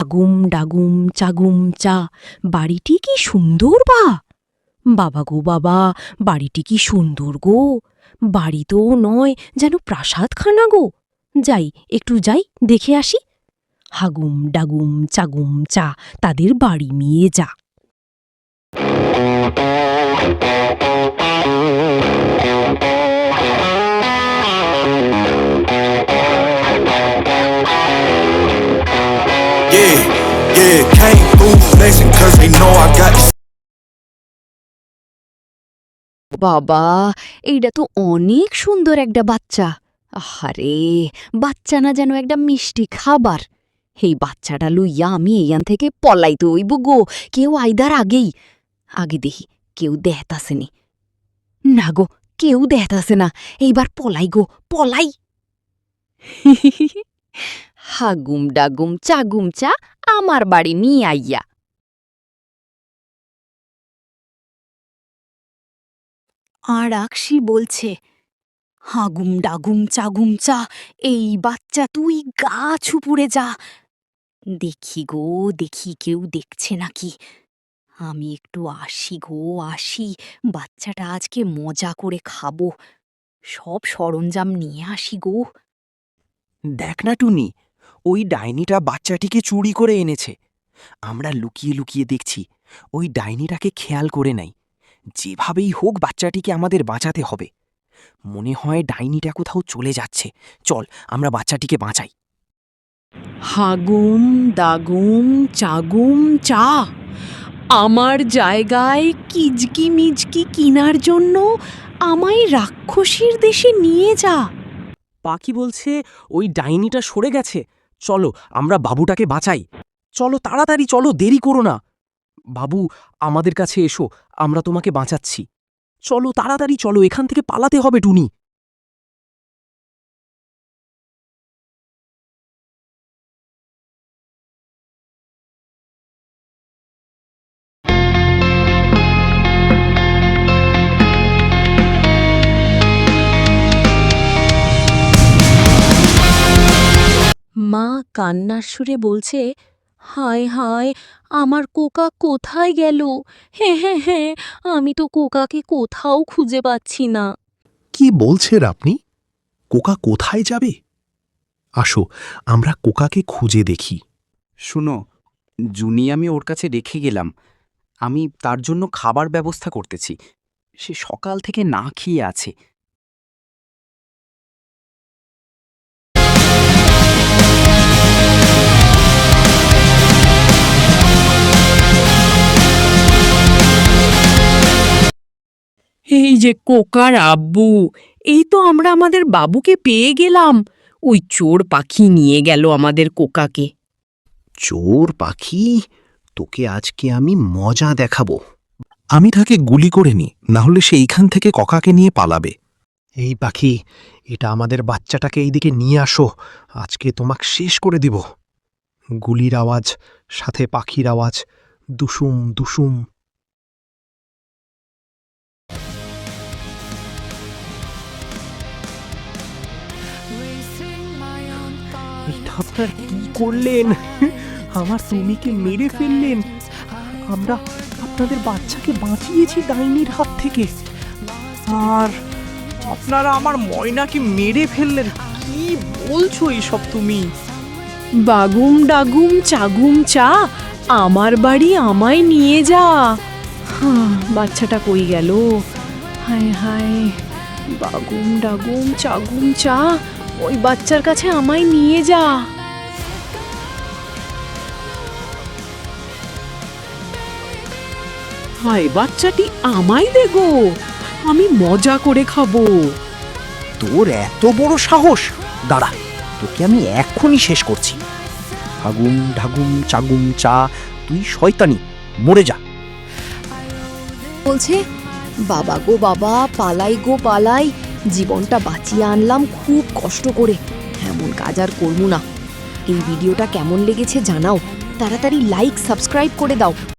আগুম ডাগুম চাগুম চা, বাড়িটি কি সুন্দর বাবা গো বাবা, বাড়িটি কি সুন্দর গো। বাড়ি তো নয়, যেন প্রাসাদখানা গো। যাই, একটু যাই, দেখে আসি। হাগুম ডাগুম চাগুম চা, তাদের বাড়ি নিয়ে যা। Can't move flexing cause they know I got this. বাবা, এইটা তো অনেক সুন্দর একটা বাচ্চা। আরে বাচ্চা না, যেন একটা মিষ্টি খাবার। এই বাচ্চাটা লইয়া আমি এইখান থেকে পলাইতে হইব গো। কেউ আইদার আগেই। আগে দেখি কেউ দেহতাসেনি। না গো, কেউ দেহতাসে না। এইবার পলাই গো, পলাই। হাগুম ডাগুম চাগুম চা, আমার বাড়ি নিয়ে আইয়া। আর আকশি বলছে, হাগুম ডাগুম চাগুম চা, এই বাচ্চা তুই গাছ উপড়ে যা। দেখি গো, দেখি কেউ দেখছে নাকি। আমি একটু আসি গো, আসি। বাচ্চাটা আজকে মজা করে খাবো। সব সরঞ্জাম নিয়ে আসি গো। দেখ না টুনি, ওই ডাইনিটা বাচ্চাটিকে চুরি করে এনেছে। আমরা লুকিয়ে লুকিয়ে দেখছি, ওই ডাইনিটাকে খেয়াল করে নাই। যেভাবেই হোক বাচ্চাটিকে আমাদের বাঁচাতে হবে। মনে হয় ডাইনিটা কোথাও চলে যাচ্ছে। চল, আমরা বাচ্চাটিকে বাঁচাই। হাগুম দাগুম চাগুম চা, আমার জায়গায় কিজকি মিজকি কিনার জন্য আমায় রাক্ষসীর দেশে নিয়ে যা। পাখি বলছে ওই ডাইনিটা সরে গেছে। চলো, আমরা বাবুটাকে বাঁচাই। চলো তাড়াতাড়ি চলো, দেরি করো না। বাবু, আমাদের কাছে এসো, আমরা তোমাকে বাঁচাচ্ছি। চলো তাড়াতাড়ি চলো, এখান থেকে পালাতে হবে টুনি। মা কান্নার সুরে বলছে, হায় হায়, আমার কোকা কোথায় গেল। হ্যাঁ হ্যাঁ হ্যাঁ, আমি তো কোকাকে কোথাও খুঁজে পাচ্ছি না। কি বলছেন আপনি? কোকা কোথায় যাবে? আসো, আমরা কোকাকে খুঁজে দেখি। শুনো, জুনি আমি ওর কাছে রেখে গেলাম। আমি তার জন্য খাবার ব্যবস্থা করতেছি। সে সকাল থেকে না খেয়ে আছে। এই যে কোকার আব্বু, এই তো আমরা আমাদের বাবুকে পেয়ে গেলাম। ওই চোর পাখি নিয়ে গেল আমাদের কোকাকে। চোর পাখি, তোকে আজকে আমি মজা দেখাবো। আমি তাকে গুলি করে নি, না হলে সে এইখান থেকে ককাকে নিয়ে পালাবে। এই পাখি, এটা আমাদের বাচ্চাটাকে এইদিকে নিয়ে আসো। আজকে তোমাকে শেষ করে দিব। গুলির আওয়াজ, সাথে পাখির আওয়াজ, দুসুম দুসুম। এটা আপনার কি করলেন? আমার তুমিকে মেরে ফেললেন। আমরা আপনাদের বাচ্চাকে বাঁচিয়েছি ডাইনির হাত থেকে, আর আপনারা আমার ময়নাকে মেরে ফেললেন। কি বলছো এসব তুমি? বাগুম ডাগুম চাগুম চা, আমার বাড়ি আমায় নিয়ে যা। বাচ্চাটা কই গেল? হায় হায়, বাগুম ডাগুম চাগুম চা, ওই বাচ্চার কাছে আমায় নিয়ে যা। হায়, বাচ্চাটি আমায় দে গো, আমি মজা করে খাবো। তোর এত বড় সাহস! দাঁড়া, তোকে আমি এক্ষুনি শেষ করছি। হাগুম ঢাগুম চাগুম চা, তুই শয়তানি, মরে যা। বলছে, বাবা গো বাবা, পালাই গো পালাই। জীবনটা বাঁচিয়ে আনলাম খুব কষ্ট করে। এমন কাজ আর করবো না। এই ভিডিওটা কেমন লেগেছে জানাও। তাড়াতাড়ি লাইক সাবস্ক্রাইব করে দাও।